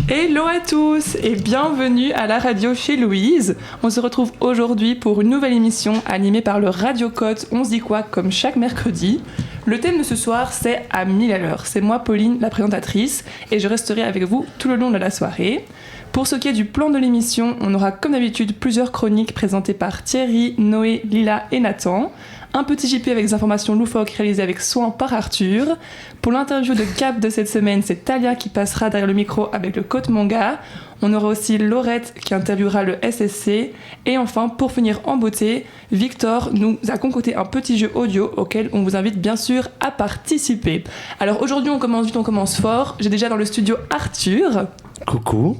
Hello à tous et bienvenue à la radio chez Louise. On se retrouve aujourd'hui pour une nouvelle émission animée par le Radio Code On se dit quoi comme chaque mercredi. Le thème de ce soir c'est à 1000 à l'heure. C'est moi Pauline, la présentatrice, et je resterai avec vous tout le long de la soirée. Pour ce qui est du plan de l'émission, on aura comme d'habitude plusieurs chroniques présentées par Thierry, Noé, Lila et Nathan. Un petit JP avec des informations loufoques réalisées avec soin par Arthur. Pour l'interview de Cap de cette semaine, c'est Talia qui passera derrière le micro avec le Côte Manga. On aura aussi Laurette qui interviewera le SSC. Et enfin, pour finir en beauté, Victor nous a concocté un petit jeu audio auquel on vous invite bien sûr à participer. Alors aujourd'hui, on commence vite, on commence fort. J'ai déjà dans le studio Arthur. Coucou.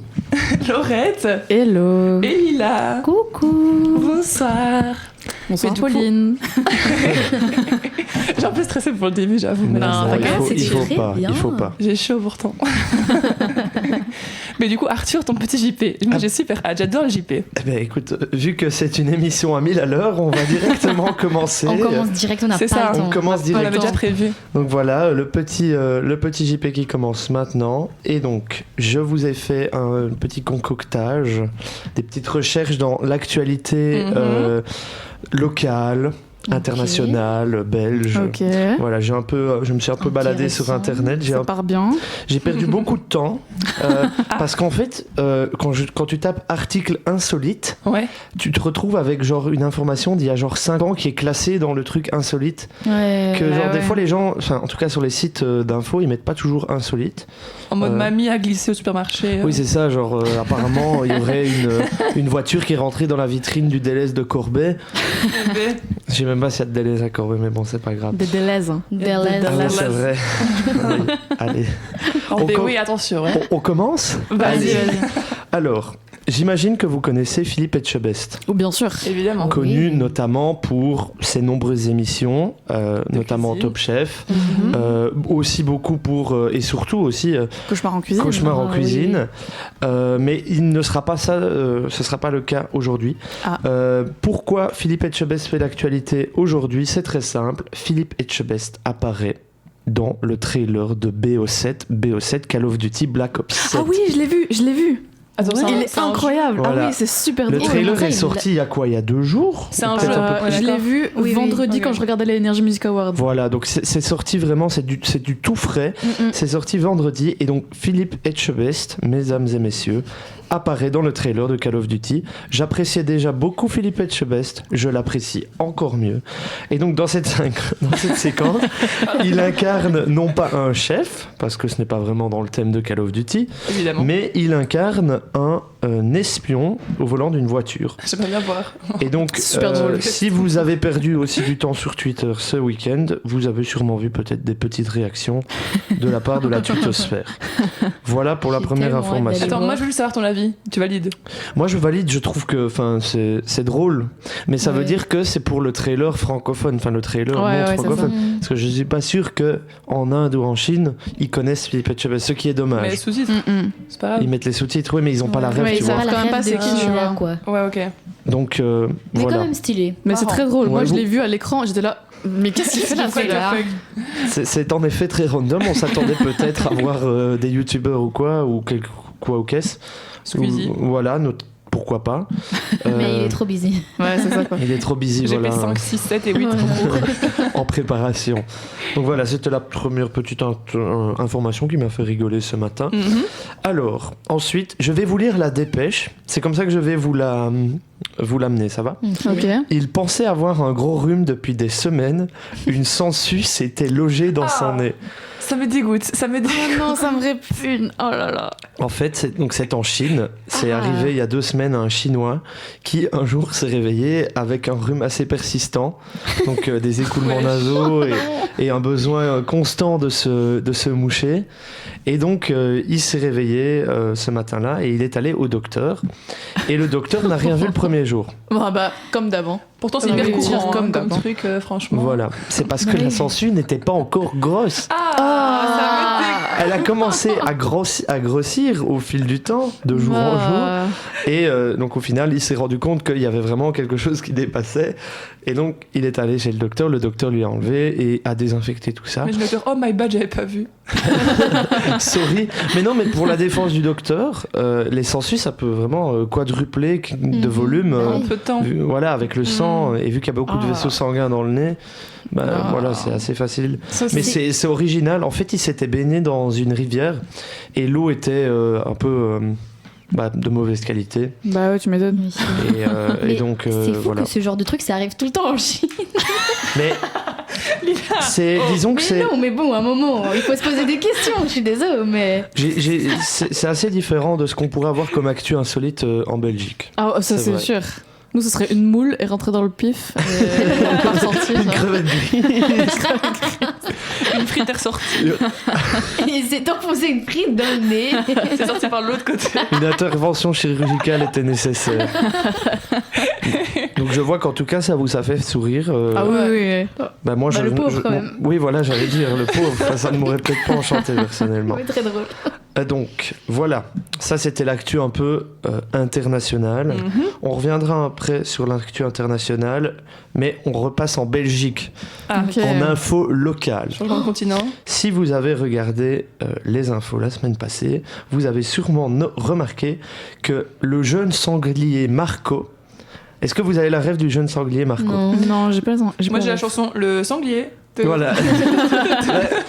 Laurette. Hello. Et Lila. Coucou. Bonsoir. Bonsoir Pauline. J'ai un peu stressé pour le début, j'avoue. Mais Non, il faut pas. J'ai chaud pourtant. Mais du coup, Arthur, ton petit JP. Moi, j'ai super hâte, j'adore le JP. Eh ben, écoute, vu que c'est une émission à 1000 à l'heure, on va directement commencer. On commence direct, on n'a pas le temps. On commence On direct. l'avait déjà prévu. Donc voilà, le petit JP qui commence maintenant. Et donc, je vous ai fait un petit concoctage, des petites recherches dans l'actualité locale, internationale, belge. Ok. Voilà, je me suis un peu baladé sur Internet. Ça part bien. J'ai perdu beaucoup de temps parce qu'en fait, quand tu tapes article insolite, Ouais. tu te retrouves avec genre une information d'il y a genre 5 ans qui est classée dans le truc insolite. Ouais. Que genre des fois les gens, enfin en tout cas sur les sites d'infos, ils mettent pas toujours insolite. En mode mamie a glissé au supermarché. Oui, c'est ça, genre apparemment il y aurait une voiture qui est rentrée dans la vitrine du Deleuze de Corbet. Je sais même pas s'il y a de Deleuze à Corbet, mais bon, c'est pas grave. Des délaises. Ah ouais, c'est vrai. Allez. Oui, attention. Ouais. On commence ? Vas-y. Alors, j'imagine que vous connaissez Philippe Etchebest. Ou bien sûr. Évidemment. Connu notamment pour ses nombreuses émissions, notamment cuisine. Top Chef, aussi beaucoup pour, et surtout aussi Cauchemar en cuisine. Cauchemar en Ah, cuisine. Mais il ne sera pas ça, ce ne sera pas le cas aujourd'hui. Ah. Pourquoi Philippe Etchebest fait l'actualité aujourd'hui ? C'est très simple. Philippe Etchebest apparaît dans le trailer de BO7 Call of Duty Black Ops 7. Ah oui, je l'ai vu. Attends, Il est incroyable. Voilà. Ah oui, c'est super Le drôle. trailer est sorti il y a quoi ? Il y a 2 jours ? C'est un Peut-être jeu. peu plus. Je l'ai vu Oui, vendredi oui. quand je regardais les Energy Music Awards. Voilà, donc c'est sorti vraiment, c'est du tout frais. C'est sorti vendredi et donc Philippe Etchebest, mesdames et messieurs, apparaît dans le trailer de Call of Duty. J'appréciais déjà beaucoup Philippe Etchebest, je l'apprécie encore mieux. Et donc dans cette séquence, il incarne non pas un chef, parce que ce n'est pas vraiment dans le thème de Call of Duty, Évidemment. mais il incarne un espion au volant d'une voiture. J'aimerais bien voir. Et donc, Super drôle. si vous avez perdu aussi du temps sur Twitter ce week-end, vous avez sûrement vu peut-être des petites réactions de la part de la tutosphère. Voilà pour la J'ai première tellement hâte information. d'aller Attends, moi je veux juste savoir ton avis. Tu valides ? Moi, je valide, je trouve que c'est drôle, mais ça veut Ouais. dire que c'est pour le trailer francophone, enfin le trailer Ouais, monde ouais, c'est francophone. ça. Parce que je suis pas sûr que en Inde ou en Chine, ils connaissent Philippe Etchebest, ce qui est Mais dommage. sous-titres, c'est pas grave. Ils mettent les sous-titres, oui, mais ils ont pas la ref, Ouais, tu ils vois. savent quand même pas c'est qui, tu vois. quoi. Ouais, ok. Donc, Mais voilà. quand même stylé. Mais c'est Marrant. très drôle. Moi, Ouais, je vous- l'ai vu à l'écran, j'étais là. Mais qu'est-ce qu'il fait là, ce gars ? C'est en effet très random. On s'attendait peut-être à voir des youtubeurs ou quoi, ou quoi ou qu'est-ce. Squeezie. Voilà, pourquoi pas. Mais il est trop busy. Ouais, c'est ça quoi. Il est trop busy, J'ai voilà, fait 5, 6, 7 et 8 en préparation. Donc voilà, c'était la première petite information qui m'a fait rigoler ce matin. Alors, ensuite, je vais vous lire la dépêche. C'est comme ça que je vais vous l'amener, ça va ? Ok. Il pensait avoir un gros rhume depuis des semaines. Une sangsue s'était logée dans son nez. Ça me dégoûte, ça me dégoûte. Oh non, ça me répugne. Oh là là. En fait, c'est en Chine. C'est arrivé il y a 2 semaines à un Chinois qui, un jour, s'est réveillé avec un rhume assez persistant. Donc, des écoulements nasaux et un besoin constant de se moucher. Et donc, il s'est réveillé ce matin-là et il est allé au docteur. Et le docteur n'a rien vu le premier jour. Bon, bah, comme d'avant. Pourtant, c'est Ah hyper oui, courant comme comme d'avant. truc, franchement. Voilà. C'est parce que la sangsue n'était pas encore grosse. Ah, Elle a commencé à grossir au fil du temps, de jour en jour. Et donc au final, il s'est rendu compte qu'il y avait vraiment quelque chose qui dépassait. Et donc, il est allé chez le docteur lui a enlevé et a désinfecté tout ça. Mais le docteur, oh my bad, j'avais pas vu. Sorry. Mais non, mais pour la défense du docteur, les sangsues, ça peut vraiment quadrupler de volume. En peu de temps. Voilà, avec le sang, et vu qu'il y a beaucoup de vaisseaux sanguins dans le nez, voilà, c'est assez facile. Ça, Mais c'est original. En fait, il s'était baigné dans une rivière et l'eau était un peu de mauvaise qualité. Bah ouais, tu m'étonnes. Et donc, c'est fou voilà. que ce genre de truc, ça arrive tout le temps en Chine. Mais disons que c'est. Non, mais bon, à un moment, il faut se poser des questions. Je suis désolée, mais. C'est assez différent de ce qu'on pourrait avoir comme actu insolite en Belgique. Ah, ça c'est vrai. sûr. Nous, ce serait une moule et rentrer dans le pif. Et pas ressortir. Une crevette grise. Une frite est ressortie. Il s'est enfoncé une frite dans le nez. C'est sorti par l'autre côté. Une intervention chirurgicale était nécessaire. Donc je vois qu'en tout cas ça vous a fait sourire. Ah oui, oui. Bah moi, le pauvre, quand même. Oui, voilà, j'allais dire le pauvre. Ça ne m'aurait peut-être pas enchanté personnellement. Ouais, très drôle. Donc voilà, ça c'était l'actu un peu internationale. On reviendra après sur l'actu internationale, mais on repasse en Belgique, Ah, Ok. en info locale. changement de continent. Si vous avez regardé les infos la semaine passée, vous avez sûrement remarqué que le jeune sanglier Marco. Est-ce que vous avez la rêve du jeune sanglier Marco? Non, j'ai pas. Moi, j'ai la chanson Le Sanglier. Voilà.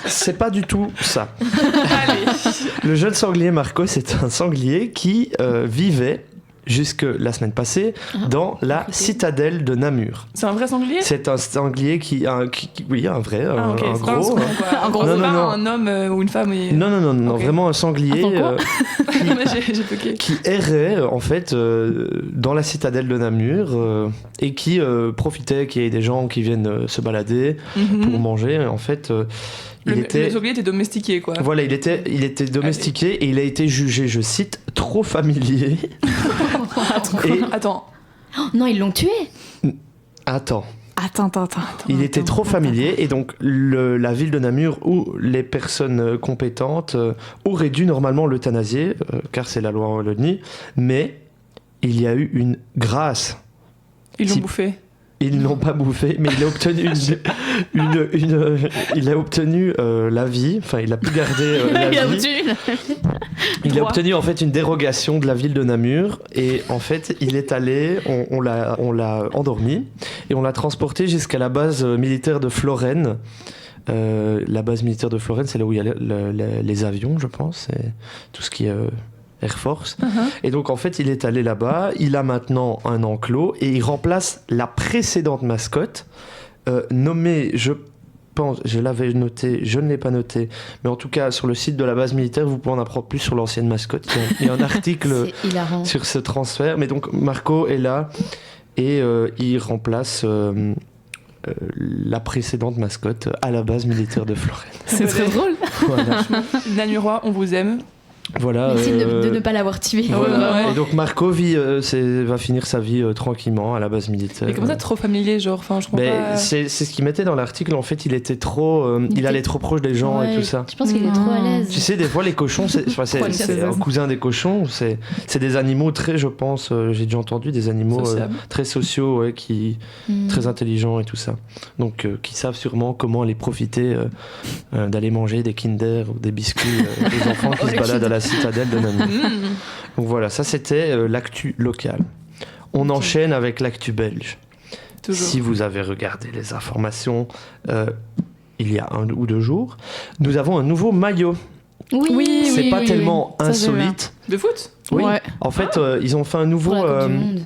C'est pas du tout ça. Allez. Le jeune sanglier Marco, c'est un sanglier qui vivait jusque la semaine passée dans la citadelle de Namur. C'est un vrai sanglier? C'est un sanglier oui, un vrai, Ah, ok. un C'est pas un gros. second, quoi. Un gros, C'est non, pas non. un homme ou une femme. Non, Ok. vraiment un sanglier Attends, quoi J'ai bloqué. qui errait en fait dans la citadelle de Namur et qui profitait qu'il y ait des gens qui viennent se balader pour manger. En fait, Le sanglier était domestiqué, quoi. Voilà, il était domestiqué et il a été jugé, je cite, trop familier. Et Attends. Non, ils l'ont tué. attends, Attends. il était trop familier et donc la ville de Namur ou les personnes compétentes auraient dû normalement l'euthanasier car c'est la loi en Wallonie, mais il y a eu une grâce. Ils l'ont Si- bouffé. Ils n'ont pas bouffé, mais il a obtenu il a obtenu la vie. Enfin, il a pu garder la vie. Il a Droit. obtenu en fait une dérogation de la ville de Namur et en fait il est allé, on l'a endormi et on l'a transporté jusqu'à la base militaire de Florène. La base militaire de Florène, c'est là où il y a les avions, je pense, et tout ce qui est Air Force. Et donc en fait il est allé là-bas, il a maintenant un enclos et il remplace la précédente mascotte nommée, je pense, je l'avais noté, je ne l'ai pas noté, mais en tout cas sur le site de la base militaire vous pouvez en apprendre plus sur l'ancienne mascotte. Il y a un article C'est hilarant. sur ce transfert, mais donc Marco est là et il remplace la précédente mascotte à la base militaire de Florène. C'est très drôle. Voilà. Nanurois, on vous aime. Voilà, Merci de ne pas l'avoir tué. voilà. Ouais. Et donc Marco va finir sa vie tranquillement à la base militaire. Mais comment ça, trop familier, genre? Enfin, je comprends pas. C'est ce qu'il mettait dans l'article. En fait, il était trop, il allait trop proche des gens et Ouais, tout ça. Je pense qu'il est trop à l'aise. Tu sais, des fois, les cochons, c'est un cousin des cochons. C'est des animaux très, je pense, j'ai déjà entendu, des animaux Sociables. très sociaux, ouais, très intelligents et tout ça. Donc, qui savent sûrement comment aller profiter d'aller manger des Kinder ou des biscuits des enfants qui se baladent à la citadelle de Namur. Donc voilà, ça c'était l'actu locale. On enchaîne avec l'actu belge. Toujours. Si vous avez regardé les informations il y a 1 ou 2 jours, nous avons un nouveau maillot. Oui, C'est pas oui, tellement oui. Ça, j'ai vu. insolite. De foot? Oui. Ouais. En fait, ils ont fait un nouveau. Pour la Coupe du Monde.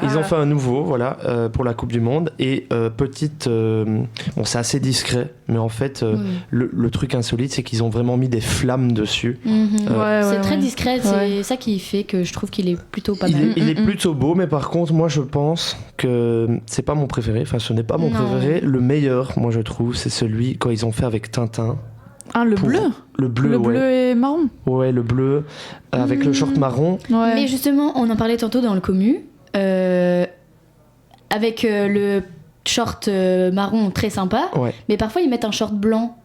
Ils ont Ah. fait un nouveau, voilà, pour la Coupe du Monde. Et bon, c'est assez discret, mais en fait, le truc insolite, c'est qu'ils ont vraiment mis des flammes dessus. C'est très discret, c'est Ouais. ça qui fait que je trouve qu'il est plutôt pas Il mal. est plutôt beau, mais par contre, moi, je pense que c'est pas mon préféré. Enfin, ce n'est pas mon Non. préféré. Le meilleur, moi, je trouve, c'est celui quand ils ont fait avec Tintin. Ah, le Pour- bleu. Le bleu, Le ouais. bleu et marron. Ouais, le bleu, avec le short marron. Ouais. Mais justement, on en parlait tantôt dans le commu, avec le short marron très sympa, Ouais. mais parfois ils mettent un short blanc.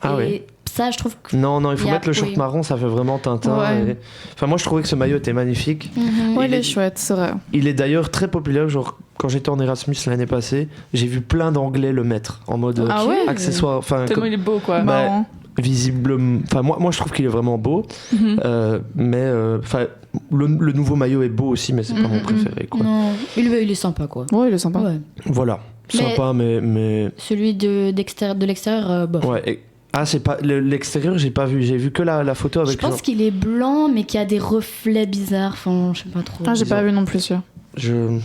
Ah et ouais. ça, je trouve que. Non, il faut Il y a- mettre le short oui. marron, ça fait vraiment Tintin. Ouais. Enfin, moi, je trouvais que ce maillot était magnifique. Ouais, il Il est est- chouette, c'est vrai. Il est d'ailleurs très populaire. Genre, quand j'étais en Erasmus l'année passée, j'ai vu plein d'Anglais le mettre en mode Ah ouais accessoire. Enfin, Tellement il est beau, quoi. Bah, Marrant. visible. Enfin, moi, je trouve qu'il est vraiment beau. Mhm. Mais enfin, le nouveau maillot est beau aussi, mais c'est pas mon préféré. Quoi. Non, il est sympa, quoi. Ouais, il est sympa. Ouais. Voilà, Mais- sympa, mais Celui de l'extérieur, bof. ouais. Ah, c'est pas l'extérieur, j'ai pas vu. J'ai vu que la photo Je avec. pense qu'il est blanc, mais qu'il y a des reflets bizarres. Enfin, je sais pas trop. Ah, j'ai Bizarre. pas vu non plus celui-là. Je...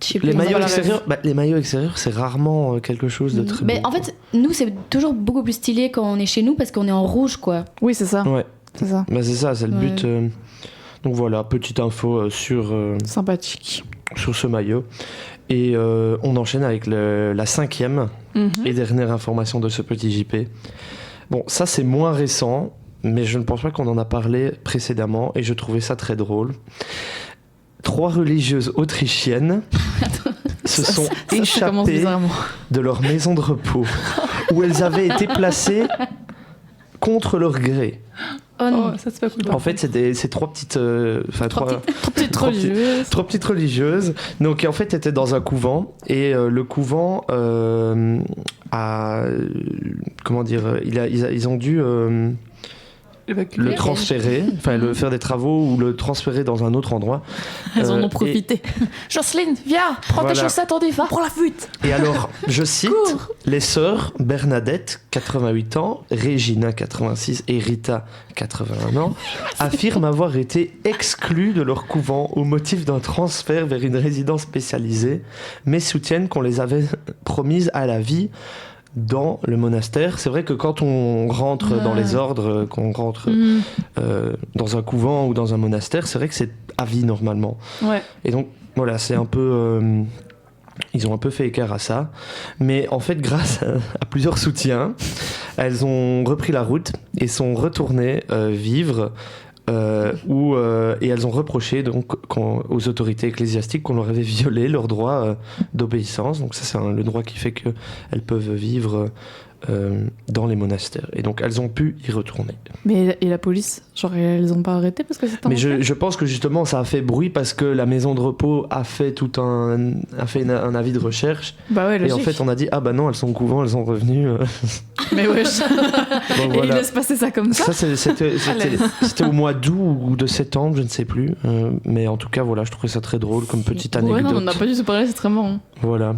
Je sais plus Les comment maillots ça s'appelle. extérieurs, les maillots extérieurs, c'est rarement quelque chose de très Mais beau. en fait, nous, c'est toujours beaucoup plus stylé quand on est chez nous parce qu'on est en rouge, quoi. Oui, c'est ça. Ouais, C'est ça. bah, c'est ça, c'est le Ouais. but. Donc voilà, petite info sur Sympathique. ce maillot. Et on enchaîne avec la 5e Mhm. et dernière information de ce petit JP. Bon, ça c'est moins récent, mais je ne pense pas qu'on en a parlé précédemment et je trouvais ça très drôle. 3 religieuses autrichiennes se sont Ça commence échappées bizarrement. de leur maison de repos où elles avaient été placées contre leur gré. Oh Oh, non. ça c'est pas cool. En fait, c'est 3 petites, Trois Trop petite Trop petite. religieuse. 3 petites religieuses. Donc en fait, étaient dans un couvent et le couvent a comment dire, ils ont dû le transférer, enfin le faire des travaux ou le transférer dans un autre endroit. Elles en Euh, ont profité. Jocelyne, viens, prends Voilà. tes chaussettes, on y va. Pour la fuite. Et alors, je cite, les sœurs Bernadette, 88 ans, Regina, 86 et Rita, 81 ans, affirment avoir été exclues de leur couvent au motif d'un transfert vers une résidence spécialisée, mais soutiennent qu'on les avait promises à la vie dans le monastère. C'est vrai que quand on rentre dans les ordres, qu'on rentre Mm. dans un couvent ou dans un monastère, c'est vrai que c'est à vie normalement. Ouais. Et donc, voilà, c'est un peu... ils ont un peu fait écart à ça. Mais en fait, grâce à plusieurs soutiens, elles ont repris la route et sont retournées vivre et elles ont reproché donc, aux autorités ecclésiastiques qu'on leur avait violé leur droit d'obéissance. Donc ça, c'est le droit qui fait qu'elles peuvent vivre dans les monastères. Et donc, elles ont pu y retourner. Mais et la police, genre elles ont pas arrêté parce que c'était. Mais je pense que justement ça a fait bruit parce que la maison de repos a fait un avis de recherche Bah ouais, et logique. en fait on a dit ah bah non elles sont au couvent, elles sont revenues. Mais ouais. Donc Et ils voilà. laissent passer ça comme ça. C'était au mois d'août ou de septembre, je ne sais plus. Mais en tout cas voilà, je trouvais ça très drôle comme petite Ouais, anecdote. non, on n'a pas du tout parlé, c'est très marrant. Voilà.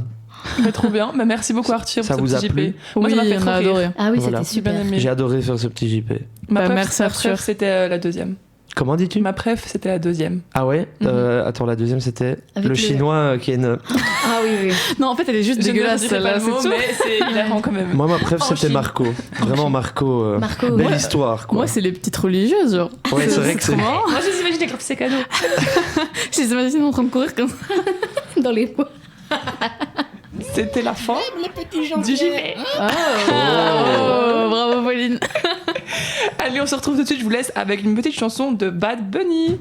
Mais trop bien. Bah, merci beaucoup Arthur Ça pour vous ce a petit JP. plu Moi, ça m'a fait on trop a rire. adoré. Ah oui, Voilà. c'était J'ai bien super. aimé. J'ai adoré faire ce petit JP. Ma préf, merci, ma préf, Arthur. c'était la deuxième. Comment dis-tu? Ma préf, c'était la deuxième. Ah ouais. Mhm. Attends, la deuxième c'était Avec le chinois qui est une. Ah oui, oui. Non, en fait, elle est juste Je ne dégueulasse, redirai pas celle-là, le mot, c'est tout. mais c'est hilarant quand même. Moi ma préf En c'était Chine. Marco. Vraiment Marco. Marco, Belle ouais. histoire quoi. Moi, c'est les petites religieuses, genre. Ouais, c'est vrai que c'est. trop marrant. Moi, je les imagine avec leur petit cadeau. Je les imagine en train de courir comme ça. Dans les pots. C'était la fin du JP. Oh, bravo, Pauline. Allez, on se retrouve tout de suite. Je vous laisse avec une petite chanson de Bad Bunny.